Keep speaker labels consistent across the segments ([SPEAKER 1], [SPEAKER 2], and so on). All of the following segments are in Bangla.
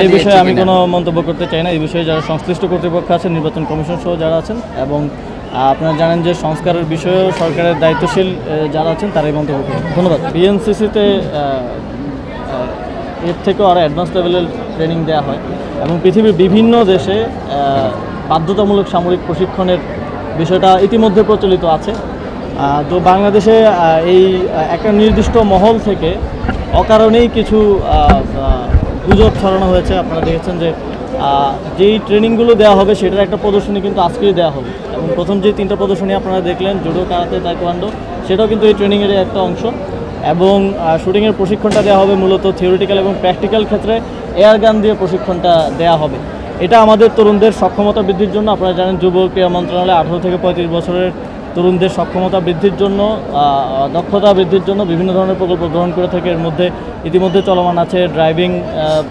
[SPEAKER 1] এই বিষয়ে আমি কোনো মন্তব্য করতে চাই না। এই বিষয়ে যারা সংশ্লিষ্ট কর্তৃপক্ষ আছেন, নির্বাচন কমিশন সহ যারা আছেন, এবং আপনারা জানেন যে সংস্কারের বিষয়েও সরকারের দায়িত্বশীল যারা আছেন তারাই মন্তব্য করেন। ধন্যবাদ। বিএনসিসিতে এর থেকেও আরও অ্যাডভান্স লেভেলের ট্রেনিং দেওয়া হয় এবং পৃথিবীর বিভিন্ন দেশে বাধ্যতামূলক সামরিক প্রশিক্ষণের বিষয়টা ইতিমধ্যে প্রচলিত আছে। তো বাংলাদেশে এই একটা নির্দিষ্ট মহল থেকে অকারণেই কিছু গুজব ছড়ানো হয়েছে। আপনারা দেখেছেন যে যেই ট্রেনিংগুলো দেওয়া হবে সেটার একটা প্রদর্শনী কিন্তু আজকেই দেওয়া হবে, এবং প্রথম যে 3টা প্রদর্শনী আপনারা দেখলেন, জুডো, কারাতে, তাইকোয়ান্ডো, সেটাও কিন্তু এই ট্রেনিংয়ের একটা অংশ। এবং শুটিংয়ের প্রশিক্ষণটা দেওয়া হবে মূলত থিওরিটিক্যাল এবং প্র্যাকটিক্যাল ক্ষেত্রে এয়ার গান দিয়ে প্রশিক্ষণটা দেওয়া হবে। এটা আমাদের তরুণদের সক্ষমতা বৃদ্ধির জন্য, আপনারা জানেন যুব ক্রীড়া মন্ত্রণালয় 18 থেকে 35 বছরের তরুণদের সক্ষমতা বৃদ্ধির জন্য, দক্ষতা বৃদ্ধির জন্য বিভিন্ন ধরনের প্রকল্প গ্রহণ করে থাকে। এর মধ্যে ইতিমধ্যে চলমান আছে ড্রাইভিং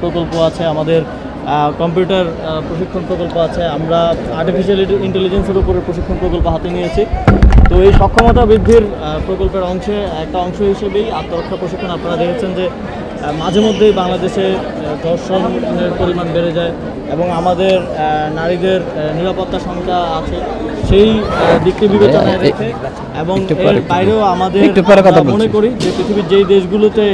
[SPEAKER 1] প্রকল্প আছে, আমাদের কম্পিউটার প্রশিক্ষণ প্রকল্প আছে, আমরা আর্টিফিশিয়াল ইন্টেলিজেন্সের উপরে প্রশিক্ষণ প্রকল্প হাতে নিয়েছি। তো এই সক্ষমতা বৃদ্ধির প্রকল্পের একটা অংশ হিসেবেই আত্মরক্ষা প্রশিক্ষণ। আপনারা দেখেছেন যে মাঝে মধ্যেই বাংলাদেশে ধর্ষণের পরিমাণ বেড়ে যায় এবং আমাদের নারীদের নিরাপত্তা সংখ্যা আছে, সেই দিকটি বিবেচনায় রেখে এবং এর বাইরেও আমাদের মনে করি যে পৃথিবীর যেই দেশগুলোতে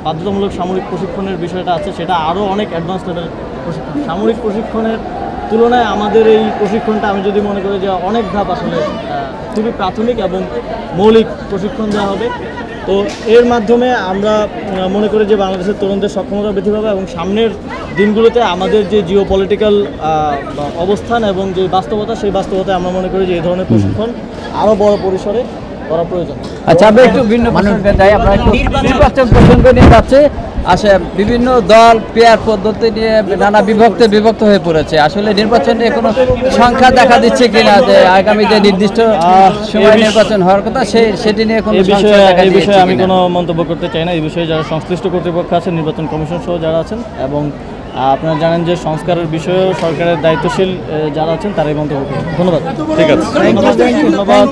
[SPEAKER 1] বাধ্যতামূলক সামরিক প্রশিক্ষণের বিষয়টা আছে সেটা আরও অনেক অ্যাডভান্স লেভেল প্রশিক্ষণ। সামরিক প্রশিক্ষণের তুলনায় আমাদের এই প্রশিক্ষণটা আমি যদি মনে করি যে অনেক ধাপ, আসলে খুবই প্রাথমিক এবং মৌলিক প্রশিক্ষণ দেওয়া হবে। তো এর মাধ্যমে আমরা মনে করি যে বাংলাদেশের তরুণদের সক্ষমতা বৃদ্ধি পাবে এবং সামনের দিনগুলোতে আমাদের যে জিও পলিটিক্যাল অবস্থান এবং যে বাস্তবতা, সেই বাস্তবতায় আমরা মনে করি যে এই ধরনের প্রশিক্ষণ আরও বড় পরিসরে করা প্রয়োজন।
[SPEAKER 2] আচ্ছা, আমরা একটু ভিন্ন প্রসঙ্গে যাই। আমরা একটু নির্বাচন প্রসঙ্গ নিয়ে যাচ্ছে। আসলে বিভিন্ন দল পেয়ার পদ্ধতি নিয়ে নানা বিভক্ত হয়ে পড়েছে। আসলে নির্বাচনে কোনো সংখ্যা দেখা দিচ্ছে কিনা যে আগামী যে নির্দিষ্ট সময় নির্বাচন হওয়ার কথা সেটি নিয়ে কোনো সংখ্যা দেখা দিচ্ছে?
[SPEAKER 1] এই বিষয়ে আমি কোনো মন্তব্য করতে চাই না। এই বিষয়ে যারা সংশ্লিষ্ট কর্তৃপক্ষ আছেন, নির্বাচন কমিশন সহ যারা আছেন, এবং আপনারা জানেন যে সংস্কারের বিষয়েও সরকারের দায়িত্বশীল যারা আছেন তারাই মন্তব্য করেন। ধন্যবাদ।
[SPEAKER 3] ঠিক আছে,
[SPEAKER 1] ধন্যবাদ।